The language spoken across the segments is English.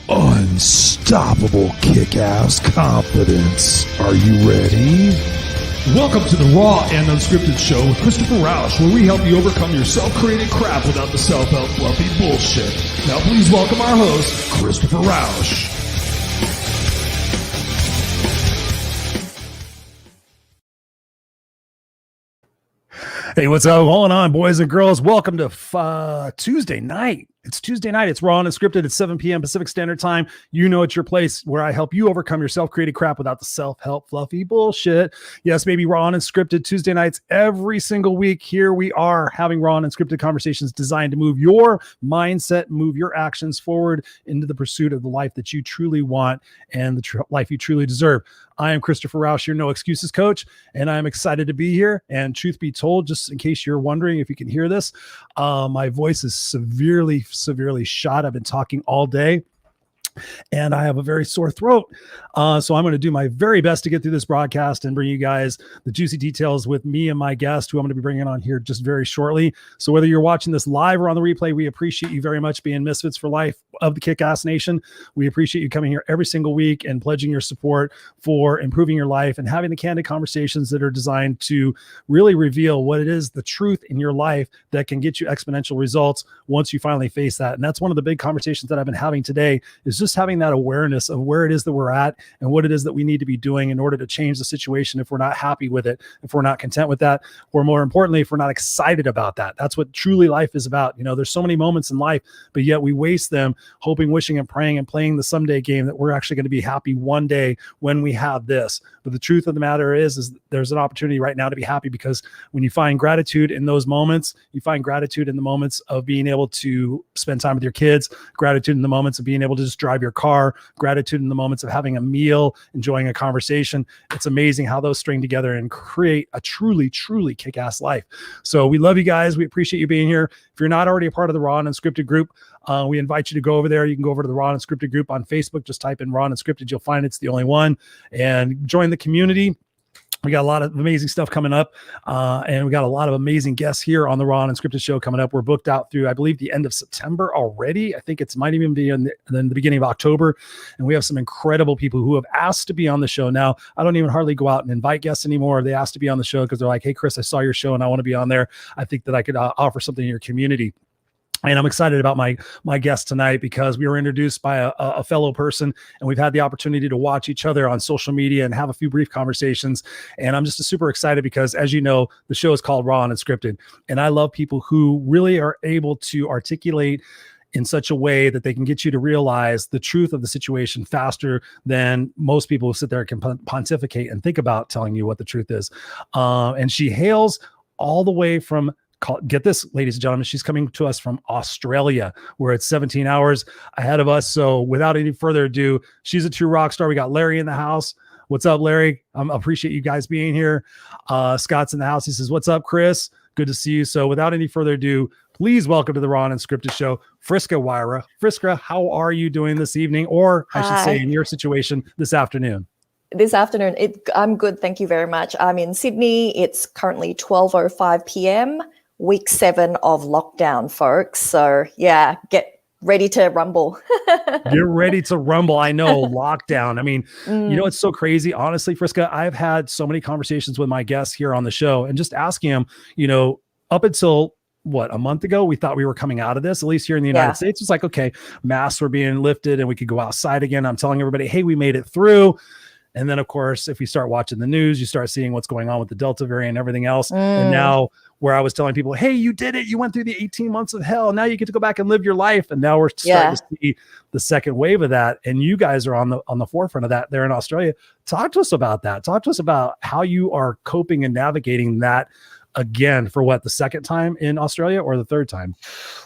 Unstoppable kick-ass confidence. Are you ready? Welcome to the Raw and Unscripted show with Christopher Rausch, where we help you overcome your self-created crap without the self-help fluffy bullshit. Now please welcome our host, Christopher Rausch. Hey, what's going on, boys and girls? Welcome to Tuesday night. It's Tuesday night. It's Raw and Unscripted at 7 p.m. Pacific Standard Time. You know it's your place where I help you overcome your self-created crap without the self-help fluffy bullshit. Yes, baby, Raw and Unscripted Tuesday nights every single week. Here we are having Raw and Unscripted conversations designed to move your mindset, move your actions forward into the pursuit of the life that you truly want and the life you truly deserve. I am Christopher Rausch, your No Excuses coach, and I'm excited to be here. And truth be told, just in case you're wondering if you can hear this, my voice is severely shot. I've been talking all day and I have a very sore throat. So I'm going to do my very best to get through this broadcast and bring you guys the juicy details with me and my guest, who I'm going to be bringing on here just very shortly. So whether you're watching this live or on the replay, we appreciate you very much being Misfits for Life of the Kickass Nation. We appreciate you coming here every single week and pledging your support for improving your life and having the candid conversations that are designed to really reveal what it is, the truth in your life that can get you exponential results once you finally face that. And that's one of the big conversations that I've been having today, is just having that awareness of where it is that we're at and what it is that we need to be doing in order to change the situation if we're not happy with it, if we're not content with that, or more importantly, if we're not excited about that. That's what truly life is about. You know, there's so many moments in life, but yet we waste them hoping, wishing, and praying and playing the someday game that we're actually going to be happy one day when we have this. But the truth of the matter is there's an opportunity right now to be happy, because when you find gratitude in those moments, you find gratitude in the moments of being able to spend time with your kids, gratitude in the moments of being able to just drive your car, gratitude in the moments of having a meal, enjoying a conversation. It's amazing how those string together and create a truly kick-ass life. So we love you guys. We appreciate you being here. If you're not already a part of the Raw and Unscripted group, we invite you to go over there. You can go over to the Raw and Unscripted group on Facebook. Just type in Raw and Unscripted. You'll find it's the only one. And join the community. We got a lot of amazing stuff coming up, and we got a lot of amazing guests here on the Raw and Unscripted show coming up. We're booked out through, I believe, the end of September already. I think it might even be in the beginning of October, and we have some incredible people who have asked to be on the show. Now, I don't even hardly go out and invite guests anymore. They ask to be on the show because they're like, hey, Chris, I saw your show and I want to be on there. I think that I could offer something in your community. And I'm excited about my guest tonight, because we were introduced by a fellow person, and we've had the opportunity to watch each other on social media and have a few brief conversations. And I'm just super excited because, as you know, the show is called Raw and Unscripted. And I love people who really are able to articulate in such a way that they can get you to realize the truth of the situation faster than most people who sit there and can pontificate and think about telling you what the truth is. And she hails all the way from, get this, ladies and gentlemen, she's coming to us from Australia, where it's 17 hours ahead of us. So without any further ado, she's a true rock star. We got Larry in the house. What's up, Larry? I appreciate you guys being here. Scott's in the house. He says, what's up, Chris? Good to see you. So without any further ado, please welcome to the Raw and Unscripted show, Friska Wirya. Friska, how are you doing this evening? Or I should say, in your situation, this afternoon? This afternoon, I'm good. Thank you very much. I'm in Sydney. It's currently 12:05 p.m. Week 7 of lockdown, folks. So yeah, get ready to rumble. Get ready to rumble. I know, lockdown. I mean, you know, it's so crazy. Honestly, Friska, I've had so many conversations with my guests here on the show and just asking them, you know, up until a month ago, we thought we were coming out of this, at least here in the United States. It's like, okay, masks were being lifted and we could go outside again. I'm telling everybody, hey, we made it through. And then, of course, if you start watching the news, you start seeing what's going on with the Delta variant and everything else. And now, where I was telling people, hey, you did it. You went through the 18 months of hell. Now you get to go back and live your life. And now we're starting to see the second wave of that. And you guys are on the forefront of that there in Australia. Talk to us about that. Talk to us about how you are coping and navigating that again for the second time in Australia or the third time?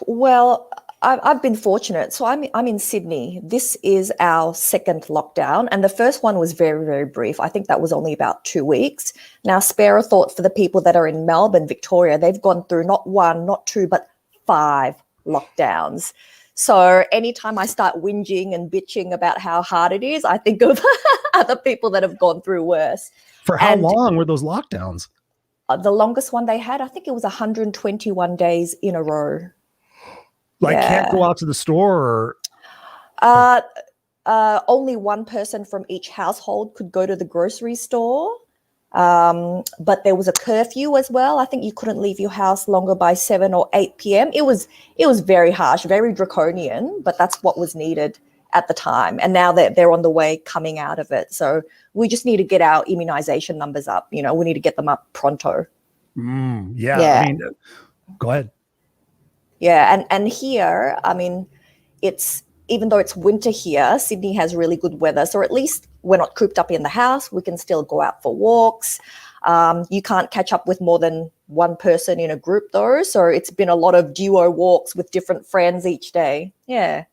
Well, I've been fortunate. So I'm in Sydney. This is our second lockdown. And the first one was very, very brief. I think that was only about 2 weeks. Now, spare a thought for the people that are in Melbourne, Victoria. They've gone through not 1, not 2, but 5 lockdowns. So anytime I start whinging and bitching about how hard it is, I think of other people that have gone through worse. For how long were those lockdowns? The longest one they had, I think it was 121 days in a row. Can't go out to the store? only one person from each household could go to the grocery store. But there was a curfew as well. I think you couldn't leave your house longer by 7 or 8 p.m. It was very harsh, very draconian, but that's what was needed at the time. And now they're on the way coming out of it. So we just need to get our immunization numbers up. We need to get them up pronto. Yeah. I mean, go ahead. Yeah. And here, I mean, even though it's winter here, Sydney has really good weather. So at least we're not cooped up in the house. We can still go out for walks. You can't catch up with more than one person in a group though. So it's been a lot of duo walks with different friends each day. Yeah.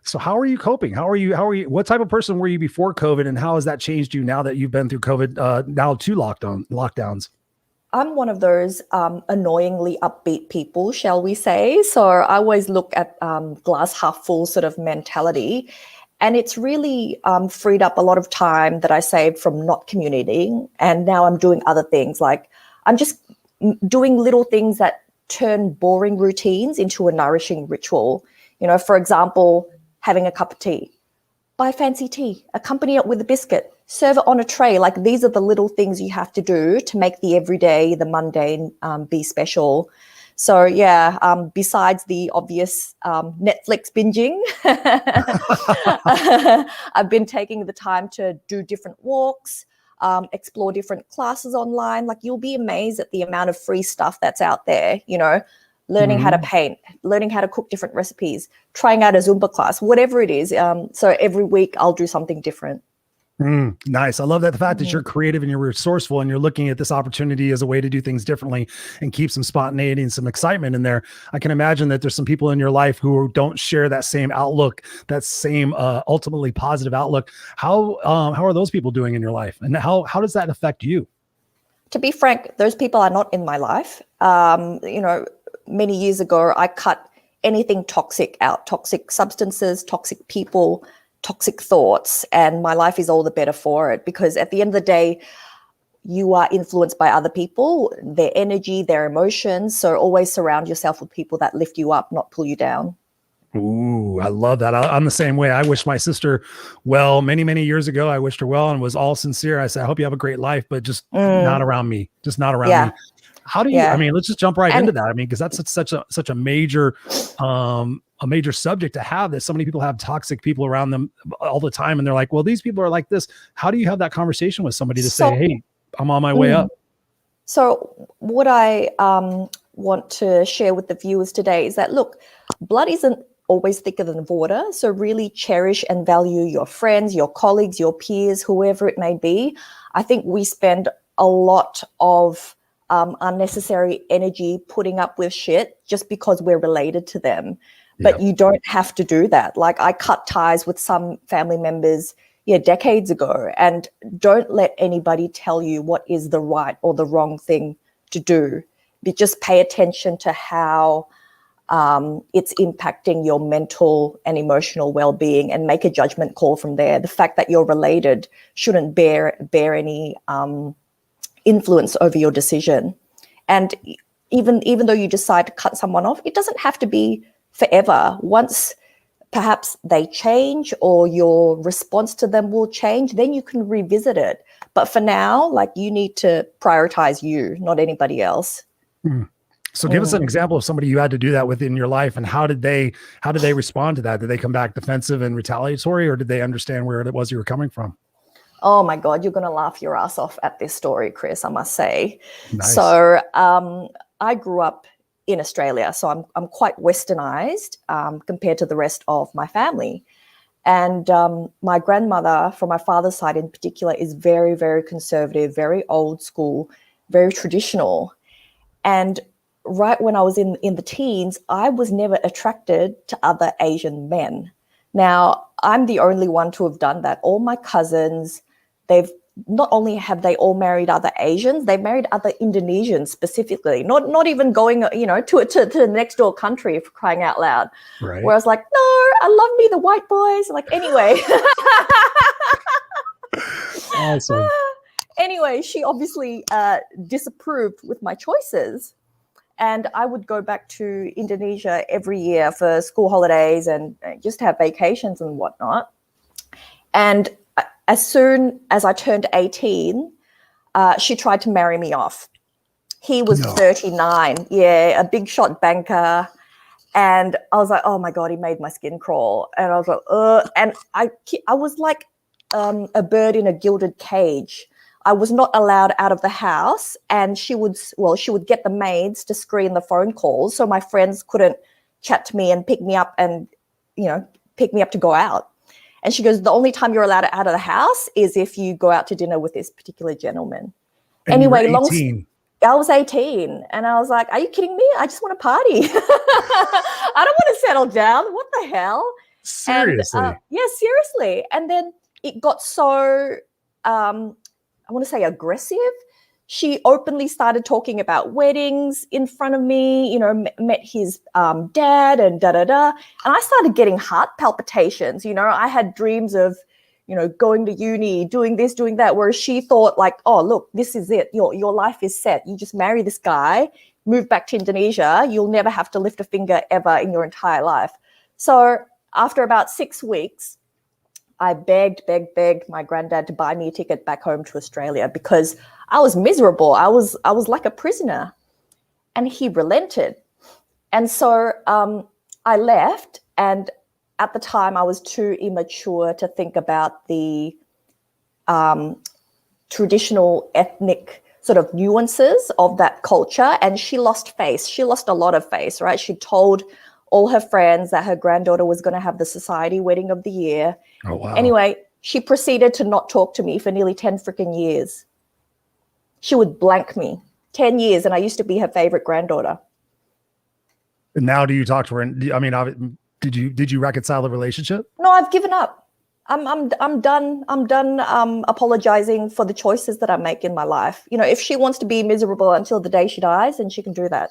So how are you coping? How are you? What type of person were you before COVID, and how has that changed you now that you've been through COVID, now 2 lockdowns? I'm one of those annoyingly upbeat people, shall we say. So I always look at glass half full sort of mentality. And it's really freed up a lot of time that I saved from not communicating. And now I'm doing other things. Like I'm just doing little things that turn boring routines into a nourishing ritual. For example, having a cup of tea. Buy fancy tea, accompany it with a biscuit, serve it on a tray. Like these are the little things you have to do to make the everyday, the mundane be special. So yeah, besides the obvious Netflix binging, I've been taking the time to do different walks, explore different classes online. Like you'll be amazed at the amount of free stuff that's out there, learning how to paint, learning how to cook different recipes, trying out a Zumba class, whatever it is. So every week I'll do something different. Nice. I love that the fact that you're creative and you're resourceful and you're looking at this opportunity as a way to do things differently and keep some spontaneity and some excitement in there. I can imagine that there's some people in your life who don't share that same outlook, that same ultimately positive outlook. How are those people doing in your life, and how does that affect you? To be frank, those people are not in my life. Many years ago, I cut anything toxic out, toxic substances, toxic people, toxic thoughts, and my life is all the better for it, because at the end of the day, you are influenced by other people, their energy, their emotions. So always surround yourself with people that lift you up, not pull you down. Ooh, I love that. I'm the same way. I wish my sister well many, many years ago. I wished her well and was all sincere. I said, I hope you have a great life, but just not around me. Just not around me. How do you, I mean, let's just jump right into that. I mean, because that's such a major subject to have, that so many people have toxic people around them all the time. And they're like, well, these people are like this. How do you have that conversation with somebody to say, hey, I'm on my way up? So what I want to share with the viewers today is that, look, blood isn't always thicker than water. So really cherish and value your friends, your colleagues, your peers, whoever it may be. I think we spend a lot of unnecessary energy putting up with shit just because we're related to them. But you don't have to do that. Like I cut ties with some family members, decades ago, and don't let anybody tell you what is the right or the wrong thing to do. But just pay attention to how it's impacting your mental and emotional well-being, and make a judgment call from there. The fact that you're related shouldn't bear any influence over your decision. And even though you decide to cut someone off, it doesn't have to be forever. Once perhaps they change or your response to them will change, then you can revisit it. But for now, like, you need to prioritize you, not anybody else. So give us an example of somebody you had to do that with in your life, and how did they respond to that? Did they come back defensive and retaliatory, or did they understand where it was you were coming from? Oh my God, you're going to laugh your ass off at this story, Chris, I must say. Nice. So I grew up in Australia, so I'm quite westernized compared to the rest of my family. And my grandmother, from my father's side in particular, is very, very conservative, very old school, very traditional. And right when I was in the teens, I was never attracted to other Asian men. Now, I'm the only one to have done that. All my cousins, they've not only have they all married other Asians, they've married other Indonesians specifically, not even going, to the next door country, for crying out loud. Right. Where I was like, no, I love me the white boys. Like, anyway. Awesome. Anyway, she obviously disapproved with my choices. And I would go back to Indonesia every year for school holidays and just have vacations and whatnot. And as soon as I turned 18, she tried to marry me off. He was 39. Yeah, a big shot banker. And I was like, oh my God, he made my skin crawl. And I was like, and I was like a bird in a gilded cage. I was not allowed out of the house, and she would get the maids to screen the phone calls so my friends couldn't chat to me and pick me up and, pick me up to go out. And she goes, the only time you're allowed out of the house is if you go out to dinner with this particular gentleman. And anyway, you were 18. I was 18, and I was like, are you kidding me? I just want to party. I don't want to settle down. What the hell? Seriously? And, yeah, seriously. And then it got so, I want to say aggressive. She openly started talking about weddings in front of me, met his dad and da-da-da. And I started getting heart palpitations. I had dreams of, going to uni, doing this, doing that, whereas she thought like, oh, look, this is it. Your life is set. You just marry this guy, move back to Indonesia. You'll never have to lift a finger ever in your entire life. So after about 6 weeks, I begged my granddad to buy me a ticket back home to Australia because I was miserable. I was like a prisoner, and he relented. And so I left, and at the time I was too immature to think about the traditional ethnic sort of nuances of that culture. And she lost face. She lost a lot of face, right? She told all her friends that her granddaughter was going to have the society wedding of the year. Oh, wow. Anyway, she proceeded to not talk to me for nearly 10 freaking years. She would blank me 10 years, and I used to be her favorite granddaughter. And now do you talk to her? Did you reconcile the relationship? No, I've given up. I'm done. I'm done apologizing for the choices that I make in my life. If she wants to be miserable until the day she dies, then she can do that.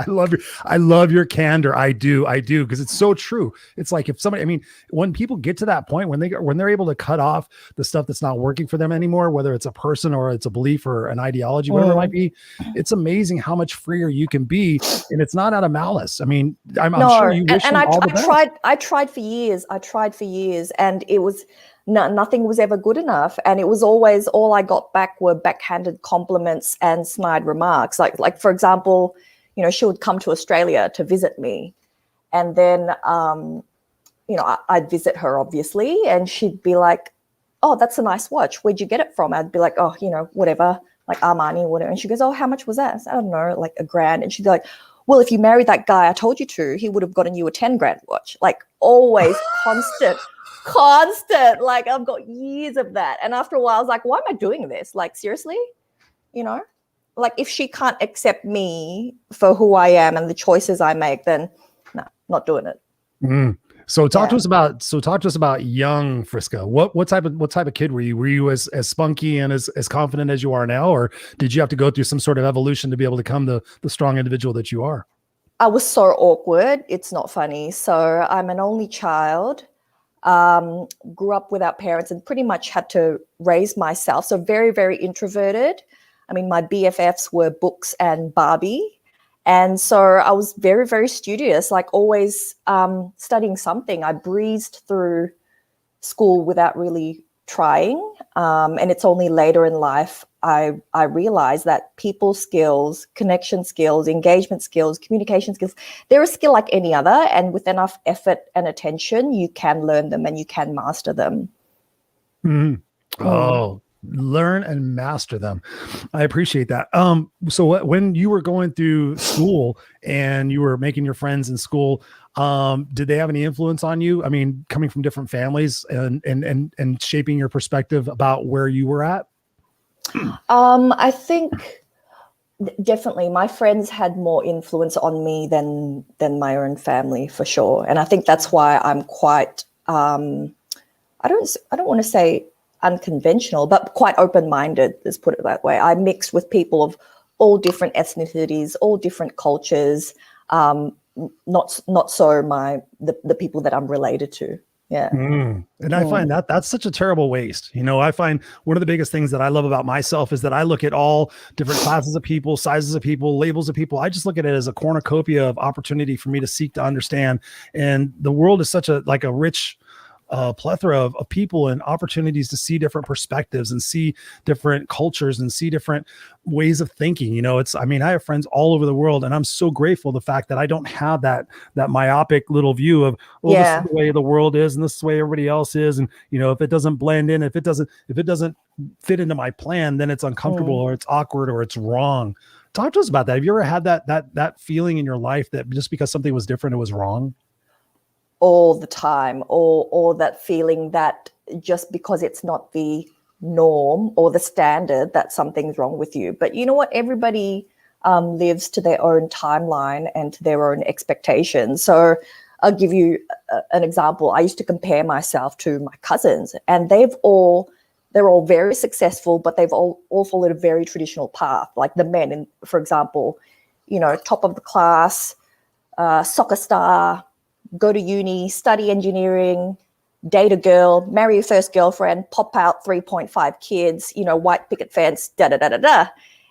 I love your candor. I do. Because it's so true. It's like if somebody, when people get to that point, when they're able to cut off the stuff that's not working for them anymore, whether it's a person or it's a belief or an ideology, whatever it might be, it's amazing how much freer you can be. And it's not out of malice. I'm sure you wish them all the best. I tried for years, and it was nothing was ever good enough. And it was always, all I got back were backhanded compliments and snide remarks. Like for example, she would come to Australia to visit me, and then, I'd visit her obviously, and she'd be like, oh, that's a nice watch. Where'd you get it from? I'd be like, oh, whatever, like Armani, whatever. And she goes, oh, how much was that? I don't know, like $1,000. And she'd be like, well, if you married that guy I told you to, he would have gotten you a $10,000 watch. Like always constant. Like I've got years of that. And after a while, I was like, why am I doing this? Like, seriously, Like if she can't accept me for who I am and the choices I make, then no, not doing it. Mm. So talk to us about young Friska. What type of kid were you? Were you as spunky and as confident as you are now, or did you have to go through some sort of evolution to be able to become the strong individual that you are? I was so awkward. It's not funny. So I'm an only child. Grew up without parents and pretty much had to raise myself. So very, very introverted. My BFFs were books and Barbie. And so I was very, very studious, like always studying something. I breezed through school without really trying. And it's only later in life I realized that people skills, connection skills, engagement skills, communication skills, they're a skill like any other. And with enough effort and attention, you can learn them and you can master them. Mm-hmm. Oh, learn and master them. I appreciate that. So when you were going through school and you were making your friends in school, did they have any influence on you? Coming from different families and shaping your perspective about where you were at? I think definitely my friends had more influence on me than my own family, for sure. And I think that's why I'm quite, I don't want to say unconventional, but quite open-minded, let's put it that way. I mixed with people of all different ethnicities, all different cultures, not so the people that I'm related to. Yeah. And I find that's such a terrible waste. I find one of the biggest things that I love about myself is that I look at all different classes of people, sizes of people, labels of people. I just look at it as a cornucopia of opportunity for me to seek to understand. And the world is such a rich a plethora of people and opportunities to see different perspectives and see different cultures and see different ways of thinking. I have friends all over the world, and I'm so grateful the fact that I don't have that myopic little view of, this is the way the world is and this is the way everybody else is. And, if it doesn't blend in, if it doesn't fit into my plan, then it's uncomfortable or it's awkward or it's wrong. Talk to us about that. Have you ever had that feeling in your life that just because something was different, it was wrong? All the time, or that feeling that just because it's not the norm or the standard, that something's wrong with you. But you know what? Everybody lives to their own timeline and to their own expectations. So I'll give you an example. I used to compare myself to my cousins, and they're all very successful, but they've all followed a very traditional path. Like the men, for example, top of the class, soccer star, go to uni, study engineering, date a girl, marry your first girlfriend, pop out 3.5 kids, white picket fence, da-da-da-da-da.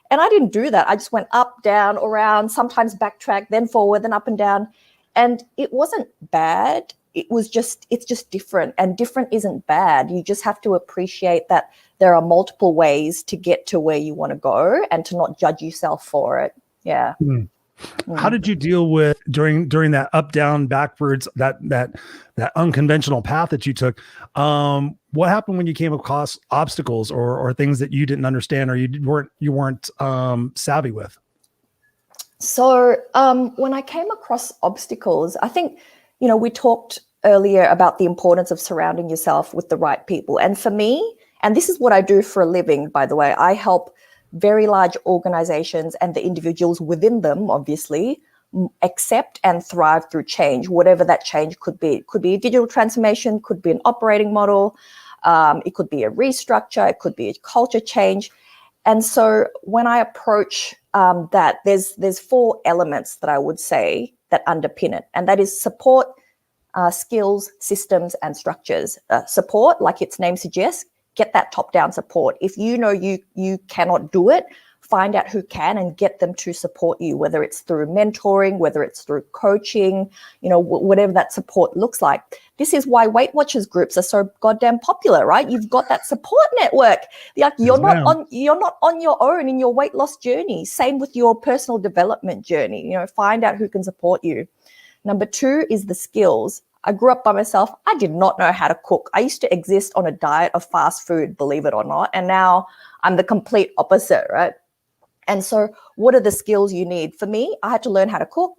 And I didn't do that. I just went up, down, around, sometimes backtrack, then forward, then up and down. And it wasn't bad. It's just different, and different isn't bad. You just have to appreciate that there are multiple ways to get to where you want to go and to not judge yourself for it. Yeah. How did you deal with during that up, down, backwards, that unconventional path that you took? What happened when you came across obstacles or things that you didn't understand or you weren't savvy with? So when I came across obstacles, I think, we talked earlier about the importance of surrounding yourself with the right people. And for me, and this is what I do for a living, by the way, I help very large organizations and the individuals within them, obviously, accept and thrive through change, whatever that change could be. It could be a digital transformation, could be an operating model, it could be a restructure, it could be a culture change. And so when I approach that, there's 4 elements that I would say that underpin it, and that is support, skills, systems, and structures. Support, like its name suggests, get that top-down support. If you know you cannot do it, find out who can and get them to support you, whether it's through mentoring, whether it's through coaching, whatever that support looks like. This is why Weight Watchers groups are so goddamn popular, right? You've got that support network. Like you're not on your own in your weight loss journey. Same with your personal development journey. Find out who can support you. Number 2 is the skills. I grew up by myself. I did not know how to cook. I used to exist on a diet of fast food, believe it or not. And now I'm the complete opposite, right? And so what are the skills you need? For me, I had to learn how to cook.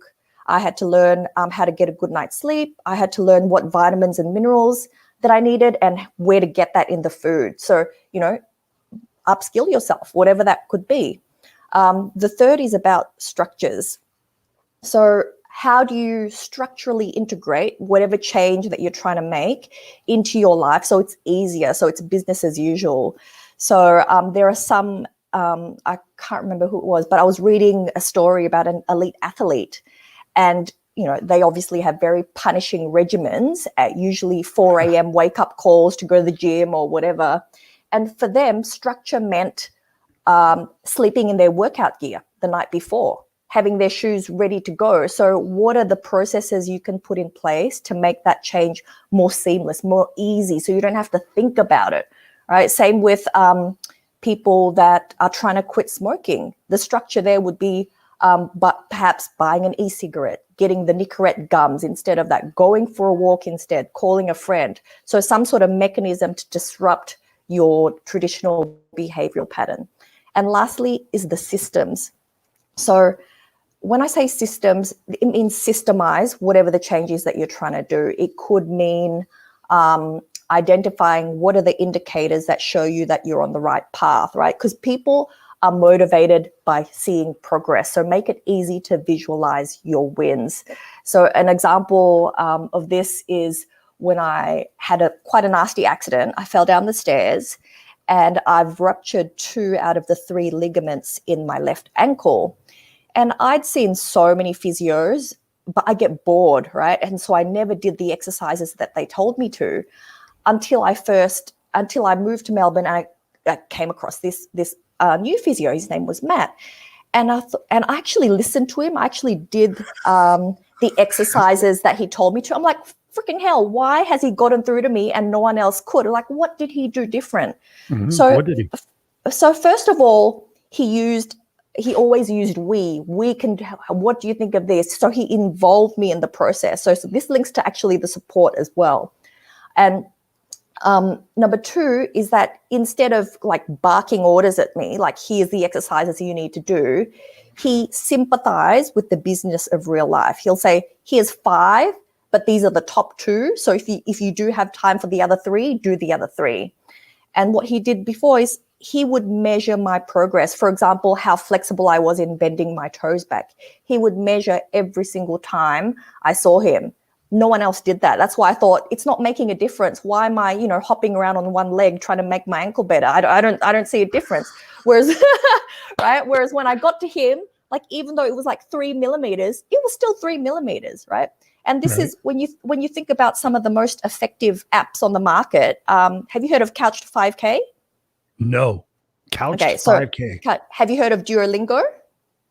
I had to learn how to get a good night's sleep. I had to learn what vitamins and minerals that I needed and where to get that in the food. So, upskill yourself, whatever that could be. The third is about structures. So how do you structurally integrate whatever change that you're trying to make into your life so it's easier, so it's business as usual? So there are some, I can't remember who it was, but I was reading a story about an elite athlete, and they obviously have very punishing regimens at usually 4 a.m. wake-up calls to go to the gym or whatever. And for them, structure meant sleeping in their workout gear the night before, having their shoes ready to go. So what are the processes you can put in place to make that change more seamless, more easy, so you don't have to think about it, right? Same with people that are trying to quit smoking. The structure there would be but perhaps buying an e-cigarette, getting the Nicorette gums instead of that, going for a walk instead, calling a friend. So some sort of mechanism to disrupt your traditional behavioral pattern. And lastly is the systems. So when I say systems, it means systemize whatever the change is that you're trying to do. It could mean identifying what are the indicators that show you that you're on the right path, right? Because people are motivated by seeing progress. So make it easy to visualize your wins. So an example of this is when I had quite a nasty accident. I fell down the stairs and I've ruptured 2 out of the 3 ligaments in my left ankle. And I'd seen so many physios, but I get bored, right? And so I never did the exercises that they told me to until I moved to Melbourne and I came across this new physio. His name was Matt. and I actually listened to him. I actually did the exercises that he told me to. I'm like, freaking hell, why has he gotten through to me and no one else could? Like, what did he do different? What did he? So first of all, he always used we can, what do you think of this? So he involved me in the process. So this links to actually the support as well. And number two is that instead of like barking orders at me, like here's the exercises you need to do, he sympathized with the business of real life. He'll say, here's 5, but these are the top 2. So if you do have time for the other 3, do the other 3. And what he did before is he would measure my progress. For example, how flexible I was in bending my toes back. He would measure every single time I saw him. No one else did that. That's why I thought it's not making a difference. Why am I, hopping around on one leg trying to make my ankle better? I don't see a difference. Whereas, right? Whereas when I got to him, like even though it was like 3 millimeters, it was still 3 millimeters, right? And this is when you think about some of the most effective apps on the market. Have you heard of Couch to 5K? No. Couch to 5K. Have you heard of Duolingo?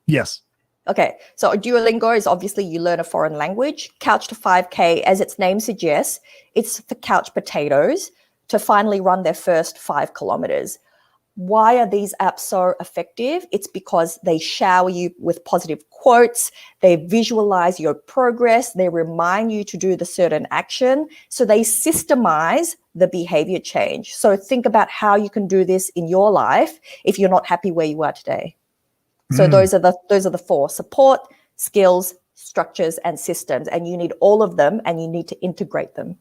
Yes. Okay, so Duolingo is obviously you learn a foreign language. Couch to 5K, as its name suggests, it's for couch potatoes to finally run their first 5 kilometers. Why are these apps so effective? It's because they shower you with positive quotes, they visualize your progress, they remind you to do the certain action, so they systemize the behavior change. So think about how you can do this in your life if you're not happy where you are today. So those are the 4: support, skills, structures, and systems. And you need all of them, and you need to integrate them.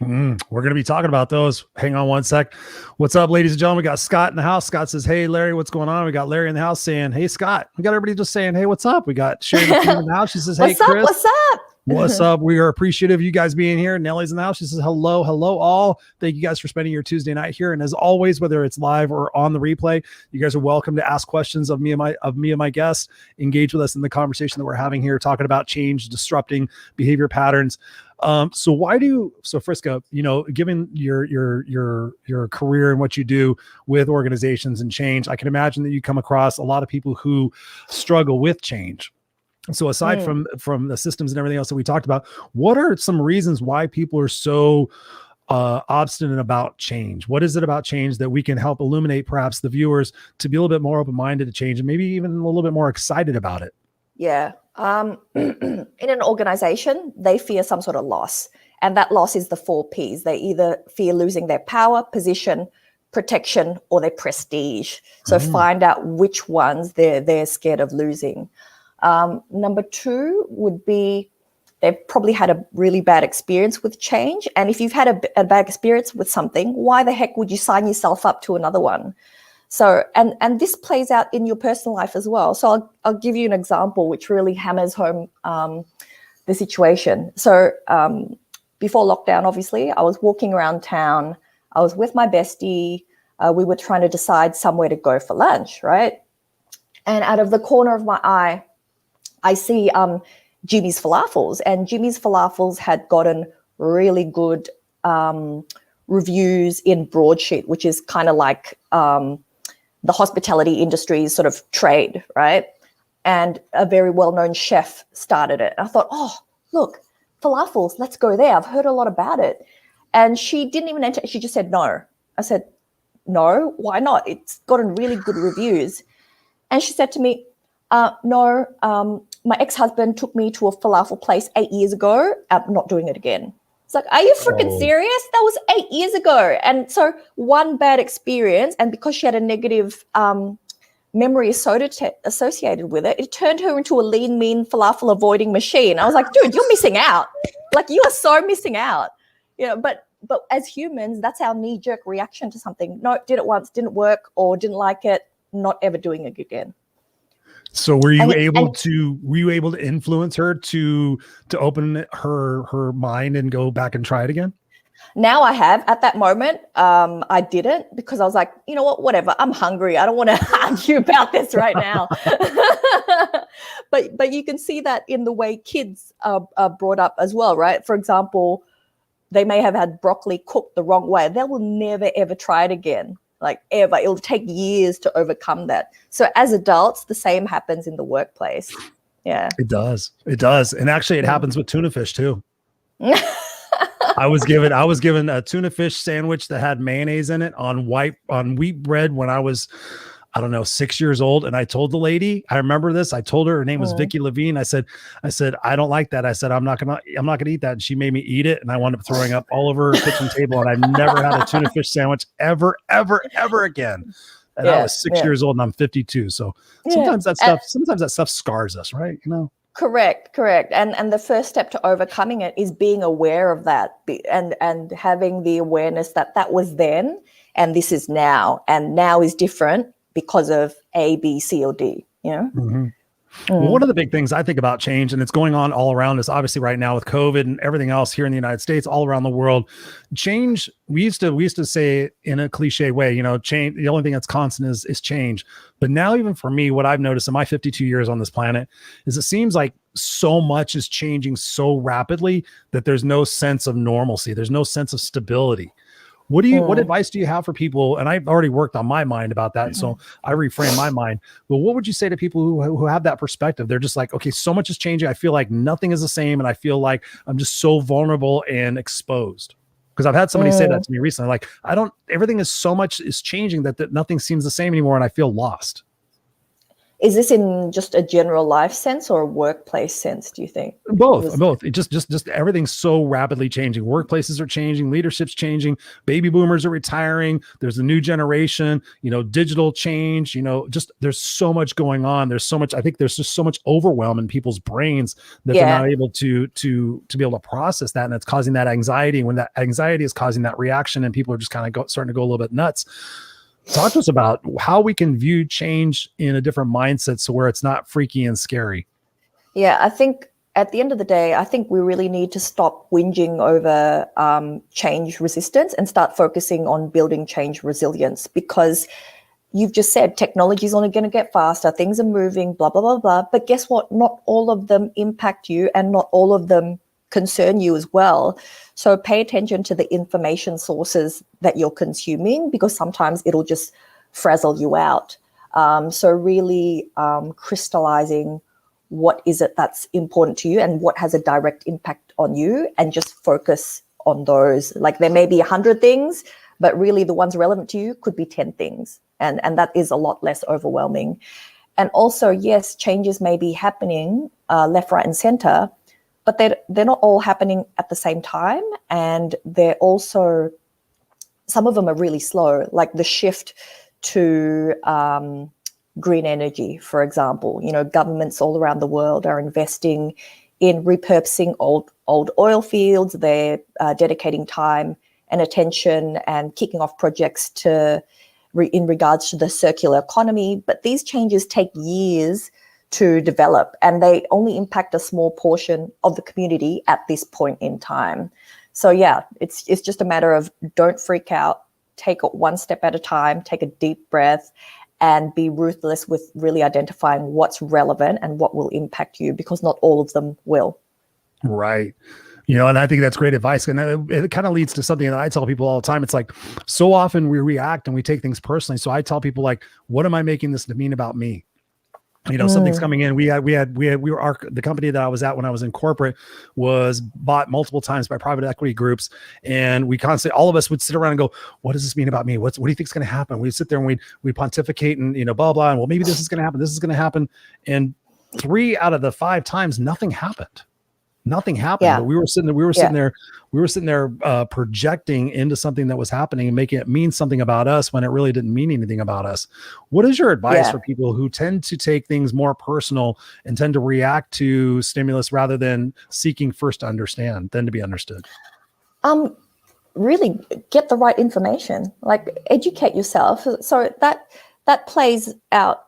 We're going to be talking about those. Hang on one sec. What's up, ladies and gentlemen? We got Scott in the house. Scott says, hey, Larry, what's going on? We got Larry in the house saying, hey, Scott. We got everybody just saying, hey, what's up? We got Sherry in the house. She says, hey, Chris. What's up? What's up? We are appreciative of you guys being here. Nellie's in the house. She says, hello all. Thank you guys for spending your Tuesday night here. And as always, whether it's live or on the replay, you guys are welcome to ask questions of me and my guests. Engage with us in the conversation that we're having here, talking about change, disrupting behavior patterns. So Friska, given your career and what you do with organizations and change, I can imagine that you come across a lot of people who struggle with change. So aside from the systems and everything else that we talked about, what are some reasons why people are so obstinate about change? What is it about change that we can help illuminate perhaps the viewers to be a little bit more open-minded to change and maybe even a little bit more excited about it? Yeah. In an organization, they fear some sort of loss. And that loss is the 4 Ps. They either fear losing their power, position, protection, or their prestige. So find out which ones they're scared of losing. Number 2 would be they've probably had a really bad experience with change. And if you've had a bad experience with something, why the heck would you sign yourself up to another one? So, and this plays out in your personal life as well. So I'll give you an example which really hammers home the situation. So before lockdown, obviously, I was walking around town. I was with my bestie. We were trying to decide somewhere to go for lunch, right? And out of the corner of my eye, I see Jimmy's Falafels, and Jimmy's Falafels had gotten really good reviews in Broadsheet, which is kind of like the hospitality industry's sort of trade, right? And a very well-known chef started it. And I thought, oh, look, falafels, let's go there. I've heard a lot about it. And she didn't even enter. She just said no. I said, no, why not? It's gotten really good reviews. And she said to me, no, my ex-husband took me to a falafel place 8 years ago. I'm not doing it again. It's like, are you freaking serious? That was 8 years ago. And so one bad experience, and because she had a negative memory associated with it, it turned her into a lean, mean falafel avoiding machine. I was like, dude, you're missing out. Like, you are so missing out. But as humans, that's our knee-jerk reaction to something. No, did it once, didn't work, or didn't like it, not ever doing it again. So were you able to influence her to open her mind and go back and try it again? Now I have. At that moment, I didn't, because I was like, you know what, whatever. I'm hungry. I don't want to argue about this right now. But you can see that in the way kids are brought up as well, right? For example, they may have had broccoli cooked the wrong way. They will never, ever try it again. like ever. It'll take years to overcome that. So as adults, the same happens in the workplace. Yeah. It does. It does. And actually it happens with tuna fish too. I was given a tuna fish sandwich that had mayonnaise in it on wheat bread when I was, I don't know, 6 years old. And I told the lady, I remember this. I told her name was Vicky Levine. I said, I don't like that. I said, I'm not gonna eat that. And she made me eat it. And I wound up throwing up all over her kitchen table. And I've never had a tuna fish sandwich ever again. And I was 6 years old and I'm 52. So sometimes that stuff scars us, right? You know? Correct. And the first step to overcoming it is being aware of that and having the awareness that was then and this is now, and now is different because of A, B, C, or D, you know? Mm-hmm. Well, one of the big things I think about change, and it's going on all around us, obviously right now with COVID and everything else here in the United States, all around the world, change. We used to say it in a cliche way, you know, change. The only thing that's constant is change. But now, even for me, what I've noticed in my 52 years on this planet is it seems like so much is changing so rapidly that there's no sense of normalcy. There's no sense of stability. What advice do you have for people? And I've already worked on my mind about that. So I reframe my mind. But what would you say to people who have that perspective? They're just like, okay, so much is changing. I feel like nothing is the same. And I feel like I'm just so vulnerable and exposed. Because I've had somebody say that to me recently. Like, everything is so much is changing that nothing seems the same anymore. And I feel lost. Is this in just a general life sense or a workplace sense, do you think? Both. It just everything's so rapidly changing. Workplaces are changing, leadership's changing, baby boomers are retiring. There's a new generation, you know, digital change, you know, just there's so much going on. There's so much, I think there's just so much overwhelm in people's brains that they're not able to be able to process that. And it's causing that anxiety. When that anxiety is causing that reaction and people are just kind of starting to go a little bit nuts. Talk to us about how we can view change in a different mindset so where it's not freaky and scary. Yeah, I think at the end of the day, I think we really need to stop whinging over change resistance and start focusing on building change resilience, because you've just said technology is only going to get faster, things are moving, blah, blah, blah, blah. But guess what? Not all of them impact you and not all of them concern you as well. So pay attention to the information sources that you're consuming, because sometimes it'll just frazzle you out. So really crystallizing what is it that's important to you and what has a direct impact on you, and just focus on those. Like there may be 100 things, but really the ones relevant to you could be 10 things. And that is a lot less overwhelming. And also, yes, changes may be happening left, right, and center, but they're not all happening at the same time. And they're also, some of them are really slow, like the shift to green energy, for example. You know, governments all around the world are investing in repurposing old oil fields. They're dedicating time and attention and kicking off projects in regards to the circular economy. But these changes take years to develop, and they only impact a small portion of the community at this point in time. So yeah, it's just a matter of don't freak out, take it one step at a time, take a deep breath, and be ruthless with really identifying what's relevant and what will impact you, because not all of them will. Right. You know, and I think that's great advice. And it kind of leads to something that I tell people all the time. It's like, so often we react and we take things personally. So I tell people, like, what am I making this to mean about me? You know, something's coming in. The company that I was at when I was in corporate was bought multiple times by private equity groups. And we constantly, all of us would sit around and go, what does this mean about me? What do you think is going to happen? We'd sit there and we'd pontificate and, you know, blah, blah. And well, maybe this is going to happen. This is going to happen. And 3 out of the 5 times, nothing happened. Nothing happened. Yeah. But we were sitting there projecting into something that was happening and making it mean something about us when it really didn't mean anything about us. What is your advice for people who tend to take things more personal and tend to react to stimulus rather than seeking first to understand, then to be understood? Really get the right information, like educate yourself. So that plays out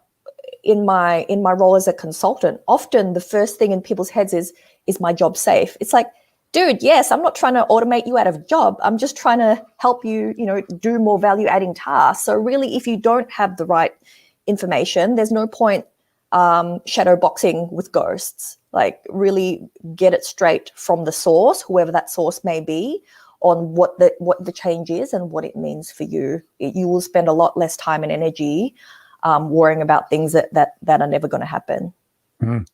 in my role as a consultant. Often the first thing in people's heads is my job safe? It's like, dude, yes, I'm not trying to automate you out of a job. I'm just trying to help you, you know, do more value adding tasks. So really, if you don't have the right information, there's no point shadow boxing with ghosts. Like really get it straight from the source, whoever that source may be. on what the change is and what it means for you. You will spend a lot less time and energy worrying about things that are never going to happen.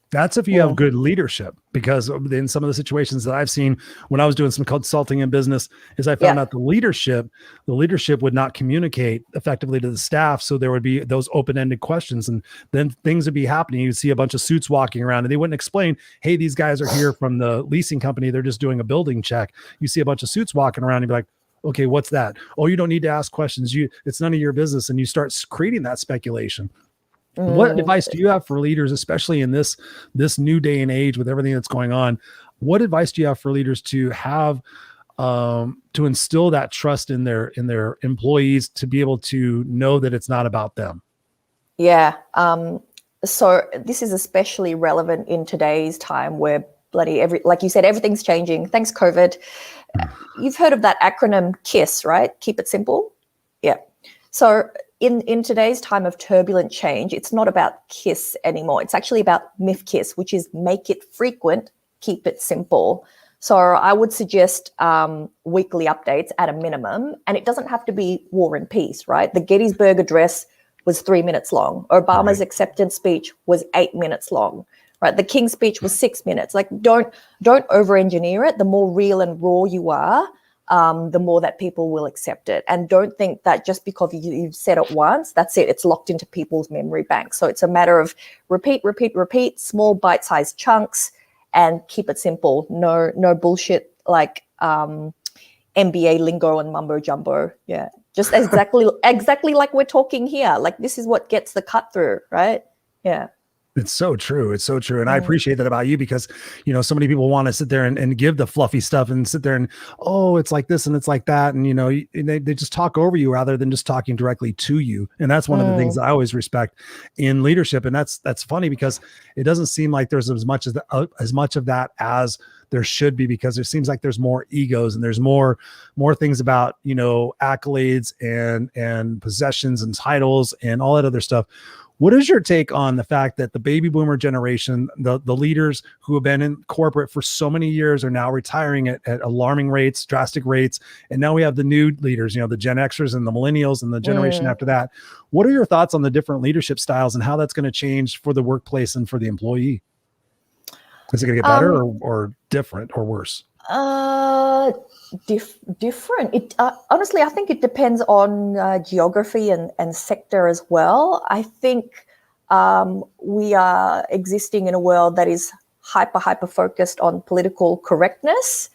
That's if you have good leadership, because in some of the situations that I've seen when I was doing some consulting in business is I found out the leadership would not communicate effectively to the staff. So there would be those open-ended questions, and then things would be happening. You'd see a bunch of suits walking around and they wouldn't explain, hey, these guys are here from the leasing company. They're just doing a building check. You see a bunch of suits walking around and you'd be like, okay, what's that? Oh, you don't need to ask questions. It's none of your business. And you start creating that speculation. What advice do you have for leaders, especially in this new day and age with everything that's going on? What advice do you have for leaders to have to instill that trust in their employees, to be able to know that it's not about them? Yeah. So this is especially relevant in today's time where like you said, everything's changing. Thanks, COVID. You've heard of that acronym KISS, right? Keep it simple. Yeah. So in today's time of turbulent change, it's not about KISS anymore. It's actually about MIF-KISS, which is make it frequent, keep it simple. So I would suggest weekly updates at a minimum, and it doesn't have to be War and Peace, right? The Gettysburg Address was 3 minutes long. Obama's acceptance speech was 8 minutes long, right? The King's speech was 6 minutes. Like, don't over-engineer it. The more real and raw you are, the more that people will accept it. And don't think that just because you've said it once, that's it. It's locked into people's memory bank. So it's a matter of repeat, small bite-sized chunks, and keep it simple. No bullshit like MBA lingo and mumbo jumbo. Yeah, just exactly like we're talking here. Like, this is what gets the cut through, right? Yeah. It's so true. It's so true. And I appreciate that about you, because, so many people want to sit there and give the fluffy stuff and sit there and, oh, it's like this and it's like that. And, they just talk over you rather than just talking directly to you. And that's one of the things that I always respect in leadership. And that's funny, because it doesn't seem like there's as much of that as there should be, because it seems like there's more egos and there's more things about, accolades and possessions and titles and all that other stuff. What is your take on the fact that the baby boomer generation, the leaders who have been in corporate for so many years, are now retiring at alarming rates, drastic rates, and now we have the new leaders, the Gen Xers and the millennials and the generation after that? What are your thoughts on the different leadership styles and how that's going to change for the workplace and for the employee? Is it going to get better or different or worse? Different. It honestly, I think it depends on geography and sector as well. I think we are existing in a world that is hyper focused on political correctness,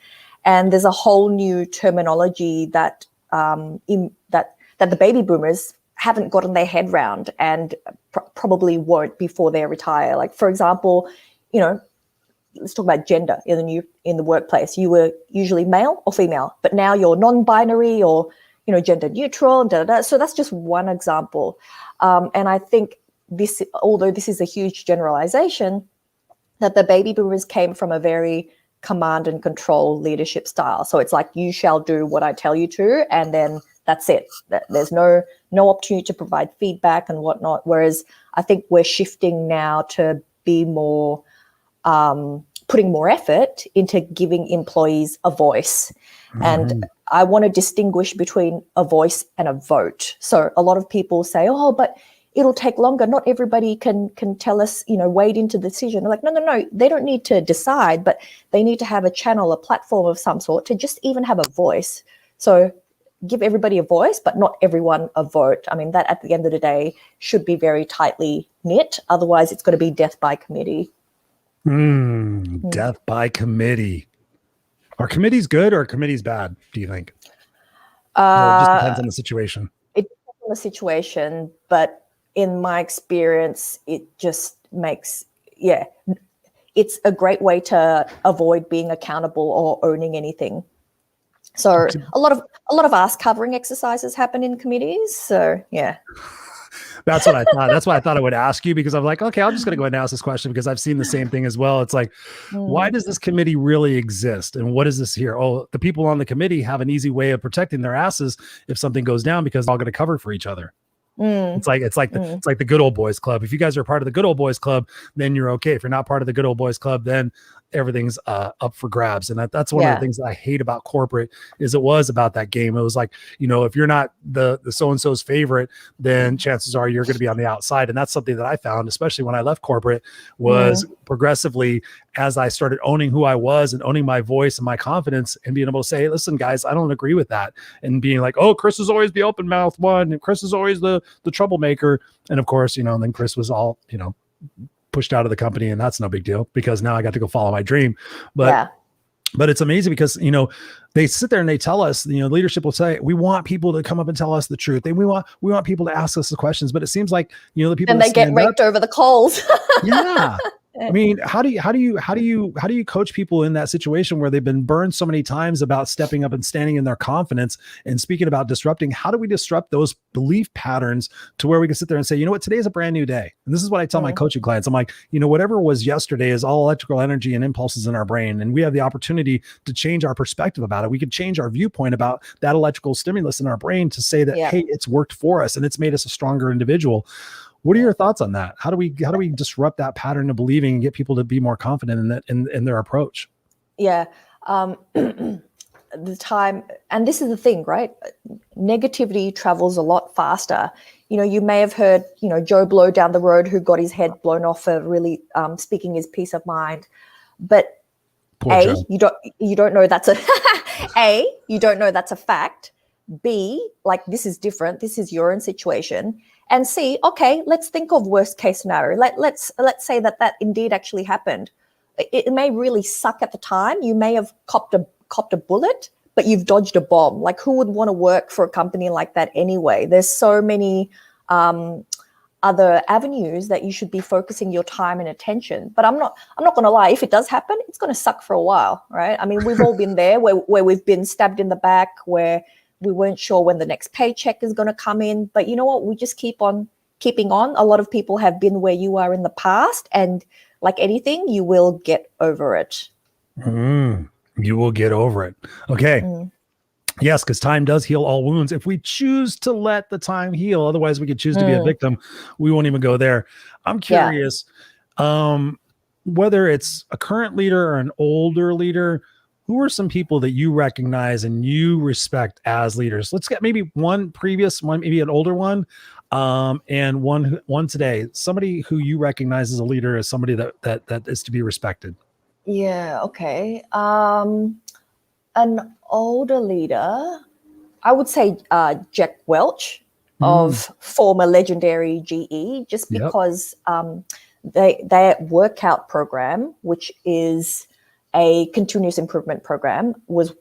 and there's a whole new terminology that that the baby boomers haven't gotten their head round, and probably won't before they retire. Like, for example, let's talk about gender in the workplace. You were usually male or female, but now you're non-binary or gender neutral and da. So that's just one example. And I think although this is a huge generalization, that the baby boomers came from a very command and control leadership style. So it's like, you shall do what I tell you to, and then that's it. There's no opportunity to provide feedback and whatnot. Whereas I think we're shifting now to be more putting more effort into giving employees a voice. And I want to distinguish between a voice and a vote. So a lot of people say, oh, but it'll take longer. Not everybody can tell us, wade into the decision. I'm like, no. They don't need to decide, but they need to have a channel, a platform of some sort to just even have a voice. So give everybody a voice, but not everyone a vote. I mean, that at the end of the day should be very tightly knit. Otherwise, it's going to be death by committee. Death by committee. Are committees good or are committees bad, do you think? It just depends on the situation. It depends on the situation, but in my experience, it just makes, it's a great way to avoid being accountable or owning anything. So a lot of ass covering exercises happen in committees. So yeah. That's what I thought. That's why I thought I would ask you, because I'm like, okay, I'm just going to go ahead and ask this question, because I've seen the same thing as well. It's like, why does this committee really exist? And what is this here? Oh, the people on the committee have an easy way of protecting their asses if something goes down, because they're all going to cover for each other. It's like the good old boys club. If you guys are part of the good old boys club, then you're okay. If you're not part of the good old boys club, then everything's up for grabs. And that's one of the things that I hate about corporate is it was about that game. It was like, if you're not the so-and-so's favorite, then chances are you're going to be on the outside. And that's something that I found, especially when I left corporate, was progressively as I started owning who I was and owning my voice and my confidence and being able to say, hey, listen, guys, I don't agree with that. And being like, oh, Chris is always the open mouth one. And Chris is always the troublemaker. And of course, then Chris was all, pushed out of the company, and that's no big deal because now I got to go follow my dream. But it's amazing because, they sit there and they tell us, leadership will say, we want people to come up and tell us the truth. And we want people to ask us the questions, but it seems like, the people and they get raked over the coals. Yeah. I mean, how do you coach people in that situation where they've been burned so many times about stepping up and standing in their confidence and speaking about disrupting? How do we disrupt those belief patterns to where we can sit there and say, you know what, today is a brand new day. And this is what I tell my coaching clients. I'm like, whatever was yesterday is all electrical energy and impulses in our brain. And we have the opportunity to change our perspective about it. We could change our viewpoint about that electrical stimulus in our brain to say that, hey, it's worked for us and it's made us a stronger individual. What are your thoughts on that? How do we disrupt that pattern of believing and get people to be more confident in that in their approach? Yeah. The time, and this is the thing, right? Negativity travels a lot faster. You may have heard, Joe Blow down the road who got his head blown off for really speaking his peace of mind. But you don't know that's you don't know that's a fact. B, like this is different. This is your own situation. And C, okay, let's think of worst case scenario. Let's say that indeed actually happened. It may really suck at the time. You may have copped a bullet, but you've dodged a bomb. Like who would want to work for a company like that anyway? There's so many other avenues that you should be focusing your time and attention. But I'm not going to lie. If it does happen, it's going to suck for a while, right? I mean, we've all been there where we've been stabbed in the back, where we weren't sure when the next paycheck is going to come in. But you know what? We just keep on keeping on. A lot of people have been where you are in the past. And like anything, you will get over it. You will get over it. Okay. Yes, because time does heal all wounds. If we choose to let the time heal, otherwise we could choose to be a victim. We won't even go there. I'm curious, whether it's a current leader or an older leader, who are some people that you recognize and you respect as leaders? Let's get maybe one previous one, maybe an older one, and one today. Somebody who you recognize as a leader, as somebody that is to be respected. Yeah. Okay. An older leaer, I would say Jack Welch of former legendary GE, just because their workout program, which is a continuous improvement program, was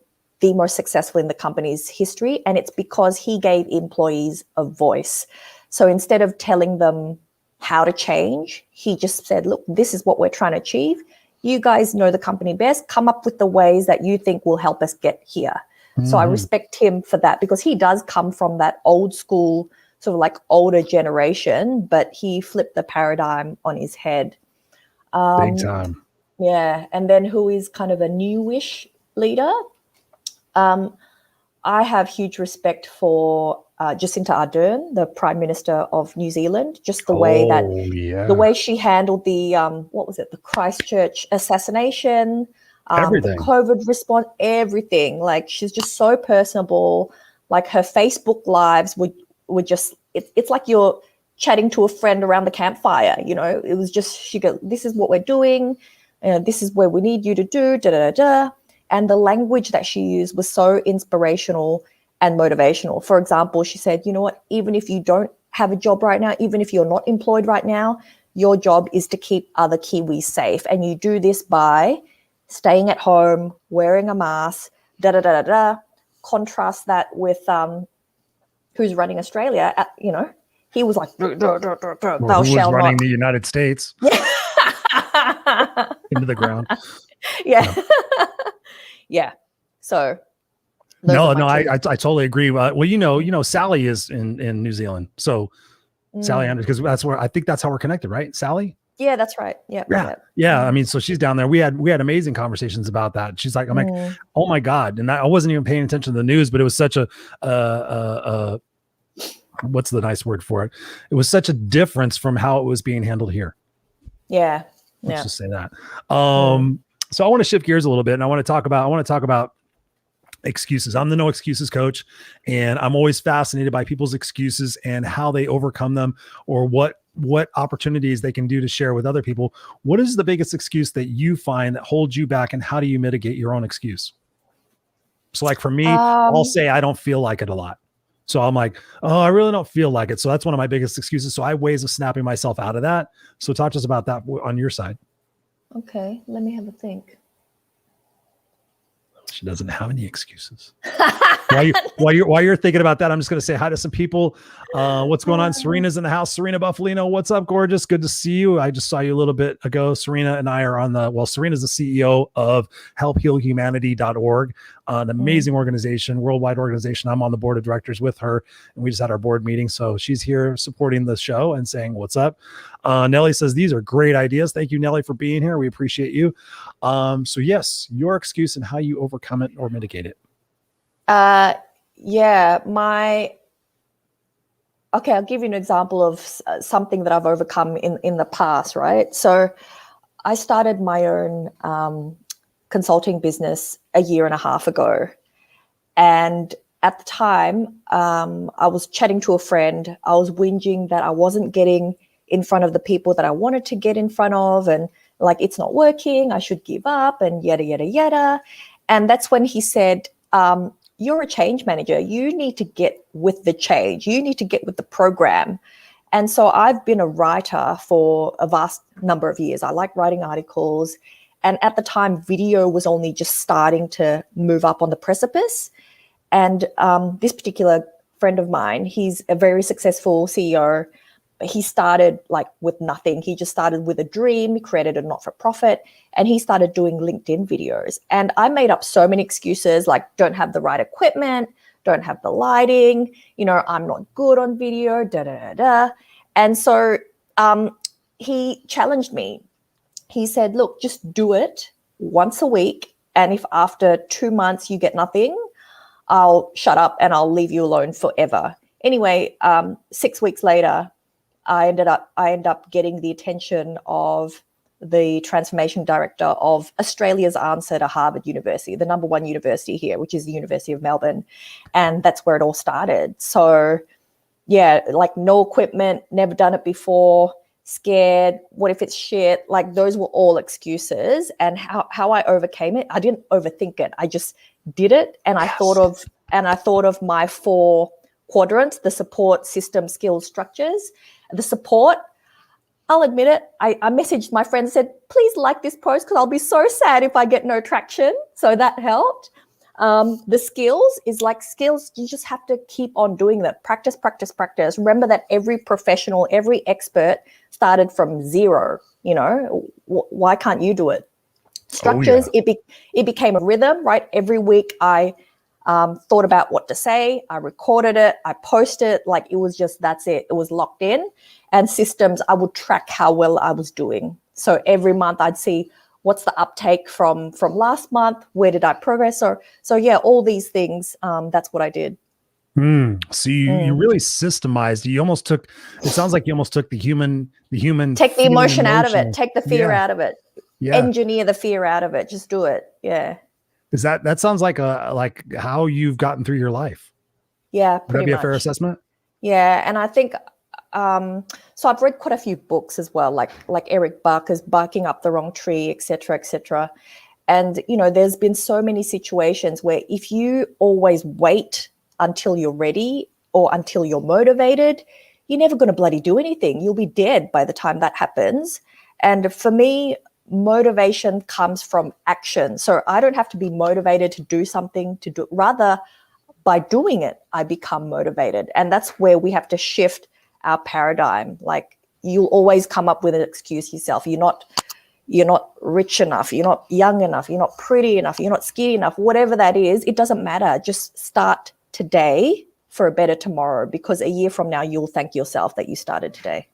the most successful in the company's history. And it's because he gave employees a voice. So instead of telling them how to change, he just said, look, this is what we're trying to achieve. You guys know the company best. Come up with the ways that you think will help us get here. So I respect him for that, because he does come from that old school, sort of like older generation, but he flipped the paradigm on his head. Big time. Yeah. And then who is kind of a newish leader? I have huge respect for Jacinda Ardern, the Prime Minister of New Zealand, just the way the way she handled the, the Christchurch assassination, the COVID response, everything. Like, she's just so personable. Like, her Facebook lives were just, it's like you're chatting to a friend around the campfire, it was just, she goes, this is what we're doing. This is where we need you to do, And the language that she used was so inspirational and motivational. For example, she said, you know what, even if you don't have a job right now, even if you're not employed right now, your job is to keep other Kiwis safe. And you do this by staying at home, wearing a mask, Contrast that with who's running Australia. He was like, thou shalt not. Running the United States. Yeah. Into the ground. Yeah. Yeah. So I totally agree. Well, Sally is in New Zealand. So Sally Anders, because that's where I think that's how we're connected, right? Sally? Yeah, that's right. Yeah. I mean, so she's down there. We had amazing conversations about that. She's like, I'm like, oh my God. And I wasn't even paying attention to the news, but it was such a what's the nice word for it? It was such a difference from how it was being handled here. Yeah. Let's just say that. So I want to shift gears a little bit, and I want to talk about excuses. I'm the no excuses coach, and I'm always fascinated by people's excuses and how they overcome them, or what opportunities they can do to share with other people. What is the biggest excuse that you find that holds you back, and how do you mitigate your own excuse? So like for me, I'll say I don't feel like it a lot. So I'm like, oh, I really don't feel like it. So that's one of my biggest excuses. So I have ways of snapping myself out of that. So talk to us about that on your side. Okay, let me have a think. She doesn't have any excuses. While you're thinking about that, I'm just going to say hi to some people. What's going on? Serena's in the house. Serena Buffalino, what's up, gorgeous? Good to see you. I just saw you a little bit ago. Serena and I are on Serena's the CEO of helphealhumanity.org, an amazing organization, worldwide organization. I'm on the board of directors with her, and we just had our board meeting. So she's here supporting the show and saying, what's up? Nelly says, these are great ideas. Thank you, Nelly, for being here. We appreciate you. So yes, your excuse and how you overcome it or mitigate it. Okay, I'll give you an example of something that I've overcome in the past, right? So I started my own consulting business a year and a half ago. And at the time, I was chatting to a friend. I was whinging that I wasn't getting in front of the people that I wanted to get in front of, and like, it's not working, I should give up, and yada, yada, yada. And that's when he said, you're a change manager. You need to get with the change. You need to get with the program. And so I've been a writer for a vast number of years. I like writing articles. And at the time, video was only just starting to move up on the precipice. And this particular friend of mine, he's a very successful CEO. He started like with nothing. He just started with a dream, created a not-for-profit, and he started doing LinkedIn videos. And I made up so many excuses, like don't have the right equipment, don't have the lighting, I'm not good on video, da da da da. And so he challenged me. He said, look, just do it once a week. And if after 2 months you get nothing, I'll shut up and I'll leave you alone forever. Anyway, 6 weeks later, I end up getting the attention of the transformation director of Australia's answer to Harvard University, the number one university here, which is the University of Melbourne. And that's where it all started. So yeah, like no equipment, never done it before, scared, what if it's shit? Like those were all excuses. And how I overcame it, I didn't overthink it. I just did it. And I thought of my 4 quadrants, the support, system, skills, structures. The support, I'll admit it, I messaged my friend and said, please like this post because I'll be so sad if I get no traction. So that helped. The skills is like skills, you just have to keep on doing that. Practice, practice, practice. Remember that every professional, every expert started from zero. Why can't you do it? Structures, it became a rhythm, right? Every week I thought about what to say. I recorded it. I posted it. Like it was just, that's it. It was locked in. And systems, I would track how well I was doing. So every month I'd see what's the uptake from last month. Where did I progress? So yeah, all these things. That's what I did. So you really systemized. It sounds like you almost took the human. Take the emotion out of it. Take the fear out of it. Yeah. Engineer the fear out of it. Just do it. Yeah. Is that sounds like how you've gotten through your life? Yeah, pretty much. Would that be a fair assessment? Yeah, and I think so. I've read quite a few books as well, like Eric Barker's "Barking Up the Wrong Tree," etc., etc. And there's been so many situations where if you always wait until you're ready or until you're motivated, you're never going to bloody do anything. You'll be dead by the time that happens. And for me, motivation comes from action. So I don't have to be motivated to do something to do. Rather, by doing it, I become motivated. And that's where we have to shift our paradigm. Like you'll always come up with an excuse yourself. You're not rich enough. You're not young enough. You're not pretty enough. You're not skinny enough. Whatever that is, it doesn't matter. Just start today for a better tomorrow, because a year from now, you'll thank yourself that you started today.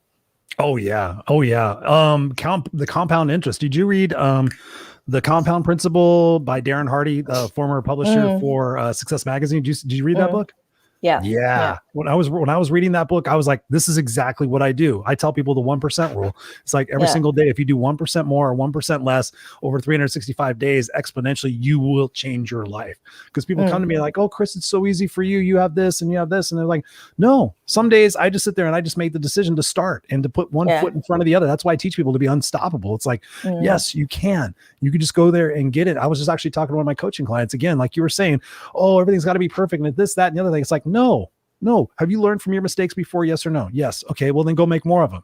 Oh yeah. The compound interest. Did you read The Compound Principle by Darren Hardy, the former publisher for Success Magazine? Did you read that book? Yeah. When I was reading that book, I was like, this is exactly what I do. I tell people the 1% rule. It's like every single day, if you do 1% more or 1% less over 365 days, exponentially, you will change your life. Because people come to me like, oh, Chris, it's so easy for you. You have this and you have this. And they're like, no, some days I just sit there and I just make the decision to start and to put one foot in front of the other. That's why I teach people to be unstoppable. It's like, yes, you can. You can just go there and get it. I was just actually talking to one of my coaching clients again, like you were saying, oh, everything's got to be perfect. And this, that, and the other thing. It's like, no. Have you learned from your mistakes before? Yes or no? Yes. Okay. Well, then go make more of them.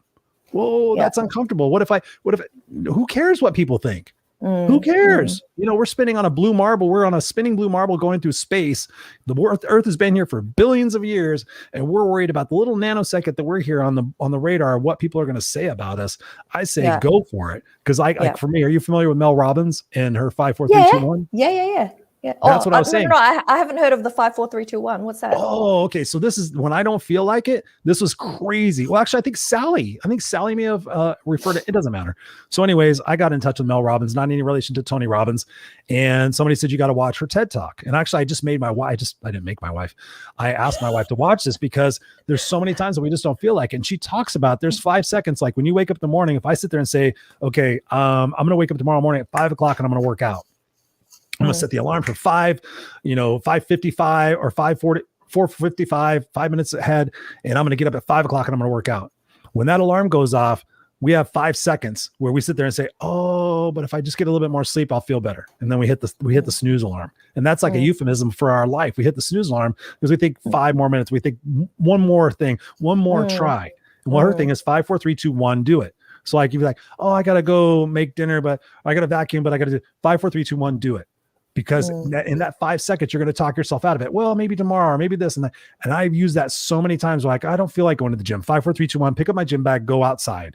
Whoa, that's uncomfortable. Who cares what people think? Who cares? We're spinning on a blue marble. We're on a spinning blue marble going through space. The Earth has been here for billions of years, and we're worried about the little nanosecond that we're here on the radar, what people are going to say about us. I say go for it. Because like for me, are you familiar with Mel Robbins and her 5, 4, 3, 2, 1? Yeah. That's what I was saying. No, I haven't heard of the 5, 4, 3, 2, 1. What's that? Oh, okay. So this is when I don't feel like it. This was crazy. Well, actually, I think Sally may have referred to it. It doesn't matter. So anyways, I got in touch with Mel Robbins, not any relation to Tony Robbins. And somebody said, you got to watch her TED Talk. And actually, I just made my wife. I didn't make my wife. I asked my wife to watch this because there's so many times that we just don't feel like it. And she talks about there's 5 seconds. Like when you wake up in the morning, if I sit there and say, okay, I'm going to wake up tomorrow morning at 5 o'clock and I'm going to work out. I'm going to set the alarm for 5:55 or 5:40, 4:55, 5 minutes ahead. And I'm going to get up at 5 o'clock and I'm going to work out. When that alarm goes off, we have 5 seconds where we sit there and say, oh, but if I just get a little bit more sleep, I'll feel better. And then we hit the snooze alarm. And that's like a euphemism for our life. We hit the snooze alarm because we think 5 more minutes. We think one more thing, one more try. And her thing is 5, 4, 3, 2, 1, do it. So like, you'd be like, oh, I got to go make dinner, but I got to vacuum, but I got to do 5, 4, 3, 2, 1, do it. Because in that 5 seconds, you're going to talk yourself out of it. Well, maybe tomorrow, or maybe this and that. And I've used that so many times. Like, I don't feel like going to the gym. 5, 4, 3, 2, 1, pick up my gym bag, go outside.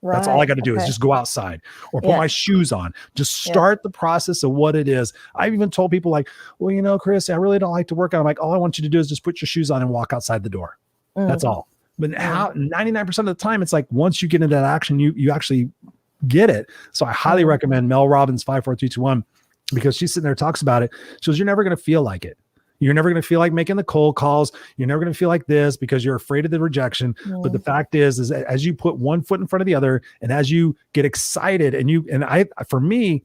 Right. That's all I got to do is just go outside or put my shoes on. Just start the process of what it is. I've even told people like, well, Chris, I really don't like to work out. I'm like, all I want you to do is just put your shoes on and walk outside the door. That's all. But 99% of the time, it's like once you get into that action, you actually get it. So I highly recommend Mel Robbins 5, 4, 3, 2, 1. Because she's sitting there, talks about it. She goes, you're never going to feel like it. You're never going to feel like making the cold calls. You're never going to feel like this because you're afraid of the rejection. But the fact is that as you put one foot in front of the other, and as you get excited, for me,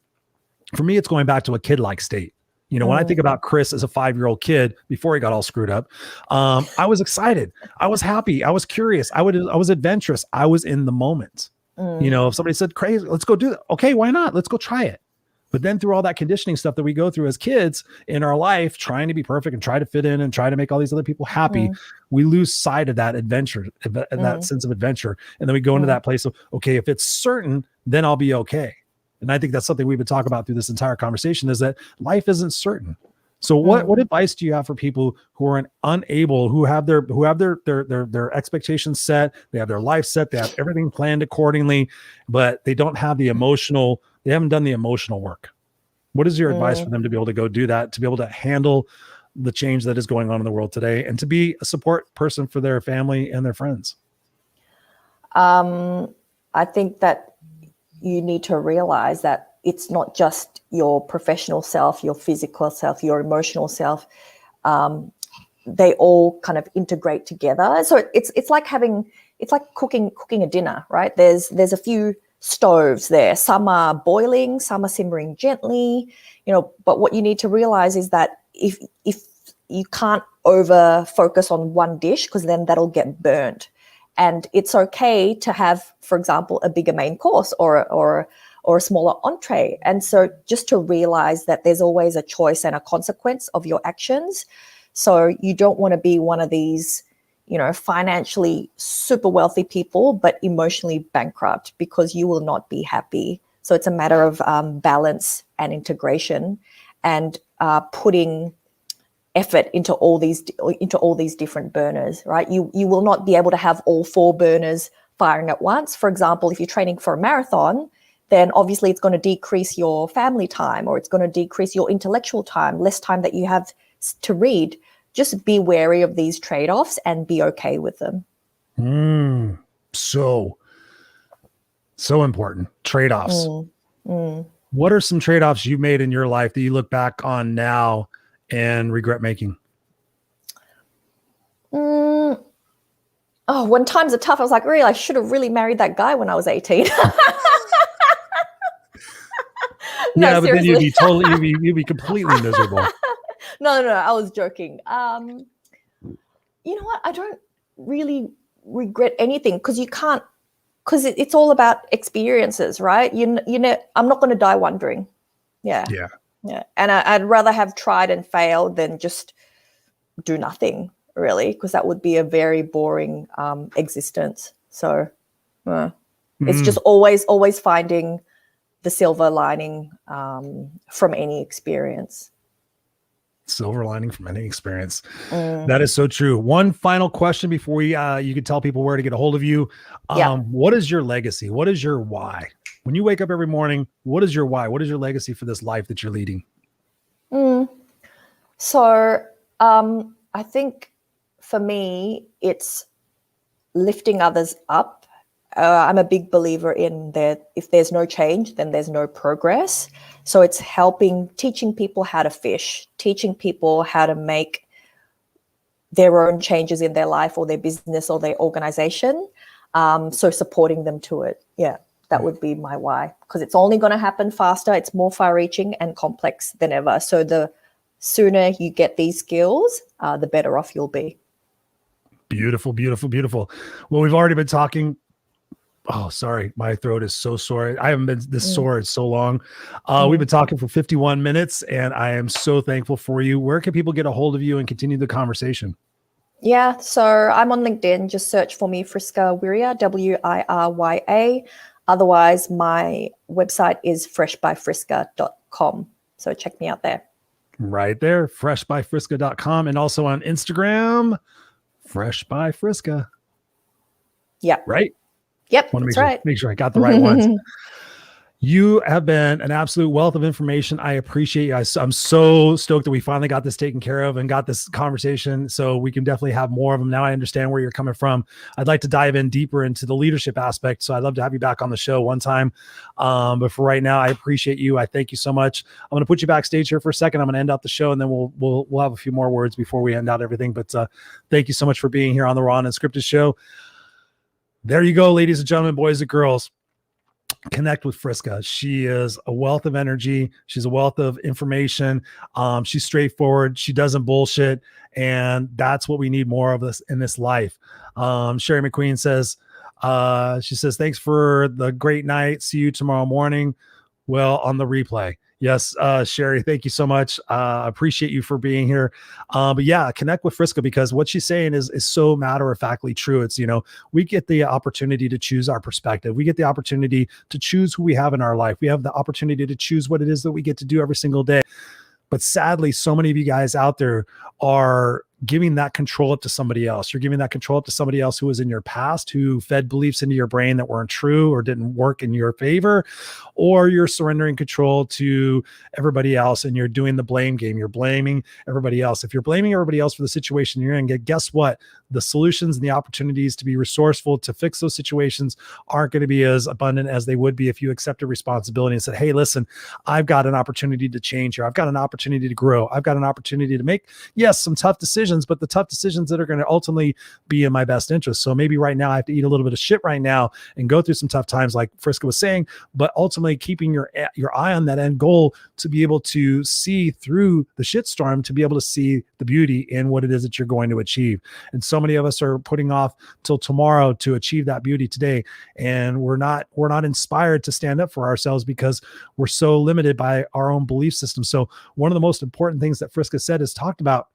it's going back to a kid-like state. When I think about Chris as a 5-year-old kid before he got all screwed up, I was excited. I was happy. I was curious. I was adventurous. I was in the moment. If somebody said, crazy, let's go do that. Okay, why not? Let's go try it. But then through all that conditioning stuff that we go through as kids in our life, trying to be perfect and try to fit in and try to make all these other people happy, we lose sight of that adventure, that sense of adventure. And then we go into that place of, okay, if it's certain, then I'll be okay. And I think that's something we've been talking about through this entire conversation is that life isn't certain. So what advice do you have for people who are unable, who have their expectations set, they have their life set, they have everything planned accordingly, but they don't have the emotional, they haven't done the emotional work. What is your advice for them to be able to go do that, to be able to handle the change that is going on in the world today and to be a support person for their family and their friends? I think that you need to realize that it's not just your professional self, your physical self, your emotional self. They all kind of integrate together. So it's like cooking a dinner, right? There's a few stoves there. Some are boiling, some are simmering gently, but what you need to realize is that if you can't over focus on one dish, because then that'll get burnt. And it's okay to have, for example, a bigger main course or a smaller entree. And so just to realize that there's always a choice and a consequence of your actions. So you don't want to be one of these, financially super wealthy people, but emotionally bankrupt, because you will not be happy. So it's a matter of balance and integration and putting effort into all these different burners, right? You will not be able to have all 4 burners firing at once. For example, if you're training for a marathon, then obviously it's going to decrease your family time, or it's going to decrease your intellectual time, less time that you have to read. Just be wary of these trade-offs and be okay with them. So important. Trade-offs. What are some trade-offs you made in your life that you look back on now and regret making? when times are tough, I was like, really, I should have really married that guy when I was 18. No, yeah, but then seriously. you'd be completely miserable. No, I was joking. You know what? I don't really regret anything because you can't, because it's all about experiences, right? You know, I'm not going to die wondering. Yeah. And I'd rather have tried and failed than just do nothing, really, because that would be a very boring existence. So it's just always finding the silver lining from any experience. Silver lining from any experience. That is so true. One final question before you could tell people where to get a hold of you. What is your legacy? What is your why? When you wake up every morning, what is your why? What is your legacy for this life that you're leading? So I think for me, it's lifting others up. I'm a big believer in that if there's no change, then there's no progress. So it's teaching people how to fish, teaching people how to make their own changes in their life or their business or their organization. So supporting them to it. Yeah, that would be my why, because it's only going to happen faster. It's more far-reaching and complex than ever. So the sooner you get these skills, the better off you'll be. Beautiful, beautiful, beautiful. Well, we've already been talking. Oh, sorry. My throat is so sore. I haven't been this sore in so long. We've been talking for 51 minutes and I am so thankful for you. Where can people get a hold of you and continue the conversation? Yeah. So I'm on LinkedIn. Just search for me, Friska Wirya, Wirya. Otherwise, my website is freshbyfriska.com. So check me out there. Right there. Freshbyfriska.com and also on Instagram, Fresh by Friska. Yeah. Right? Yep, Make sure I got the right ones. You have been an absolute wealth of information. I appreciate you. I'm so stoked that we finally got this taken care of and got this conversation. So we can definitely have more of them. Now I understand where you're coming from. I'd like to dive in deeper into the leadership aspect. So I'd love to have you back on the show one time. But for right now, I appreciate you. I thank you so much. I'm going to put you backstage here for a second. I'm going to end out the show and then we'll have a few more words before we end out everything. But thank you so much for being here on the Raw and Unscripted show. There you go, ladies and gentlemen, boys and girls. Connect with Friska. She is a wealth of energy. She's a wealth of information. She's straightforward. She doesn't bullshit. And that's what we need more of this in this life. Sherry McQueen says, she says, thanks for the great night. See you tomorrow morning. Well, on the replay. Yes, Sherry, thank you so much. Appreciate you for being here. But yeah, connect with Friska because what she's saying is so matter-of-factly true. It's, we get the opportunity to choose our perspective. We get the opportunity to choose who we have in our life. We have the opportunity to choose what it is that we get to do every single day. But sadly, so many of you guys out there are giving that control up to somebody else. You're giving that control up to somebody else who was in your past, who fed beliefs into your brain that weren't true or didn't work in your favor, or you're surrendering control to everybody else and you're doing the blame game. You're blaming everybody else. If you're blaming everybody else for the situation you're in, guess what? The solutions and the opportunities to be resourceful to fix those situations aren't going to be as abundant as they would be if you accepted responsibility and said, hey, listen, I've got an opportunity to change here. I've got an opportunity to grow. I've got an opportunity to make, yes, some tough decisions, but the tough decisions that are going to ultimately be in my best interest. So maybe right now I have to eat a little bit of shit right now and go through some tough times like Friska was saying, but ultimately keeping your eye on that end goal to be able to see through the shitstorm, to be able to see the beauty in what it is that you're going to achieve. And so many of us are putting off till tomorrow to achieve that beauty today. And we're not inspired to stand up for ourselves because we're so limited by our own belief system. So one of the most important things that Friska said is talked about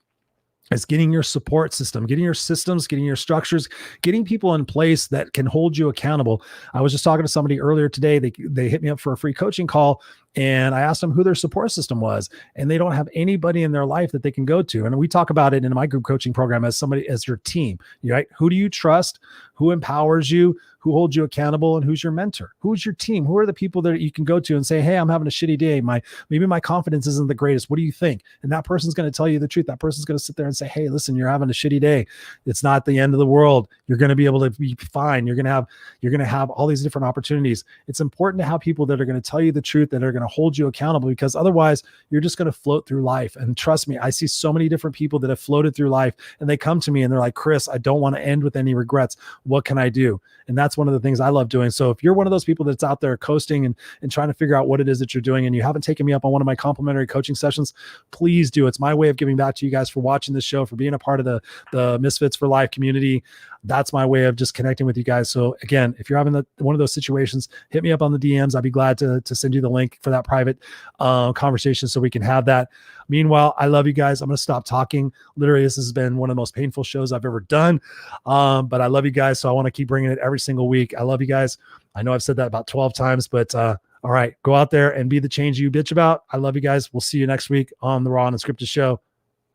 is getting your support system, getting your systems, getting your structures, getting people in place that can hold you accountable. I was just talking to somebody earlier today. They hit me up for a free coaching call and I asked them who their support system was, and they don't have anybody in their life that they can go to. And we talk about it in my group coaching program as somebody, as your team, right? Who do you trust? Who empowers you? who holds you accountable and who's your mentor, who's your team, who are the people that you can go to and say, hey, I'm having a shitty day. Maybe my confidence isn't the greatest. What do you think? And that person's going to tell you the truth. That person's going to sit there and say, hey, listen, you're having a shitty day. It's not the end of the world. You're going to be able to be fine. You're going to have all these different opportunities. It's important to have people that are going to tell you the truth, that are going to hold you accountable, because otherwise you're just going to float through life. And trust me, I see so many different people that have floated through life, and they come to me and they're like, Chris, I don't want to end with any regrets. What can I do? And that's one of the things I love doing. So if you're one of those people that's out there coasting and trying to figure out what it is that you're doing, and you haven't taken me up on one of my complimentary coaching sessions, please do. It's my way of giving back to you guys for watching this show, for being a part of the Misfits for Life community. That's my way of just connecting with you guys. So again, if you're having one of those situations, hit me up on the DMs. I'd be glad to send you the link for that private conversation so we can have that. Meanwhile, I love you guys. I'm going to stop talking. Literally, this has been one of the most painful shows I've ever done. But I love you guys. So I want to keep bringing it every single week. I love you guys. I know I've said that about 12 times, but all right, go out there and be the change you bitch about. I love you guys. We'll see you next week on the Raw and Unscripted show.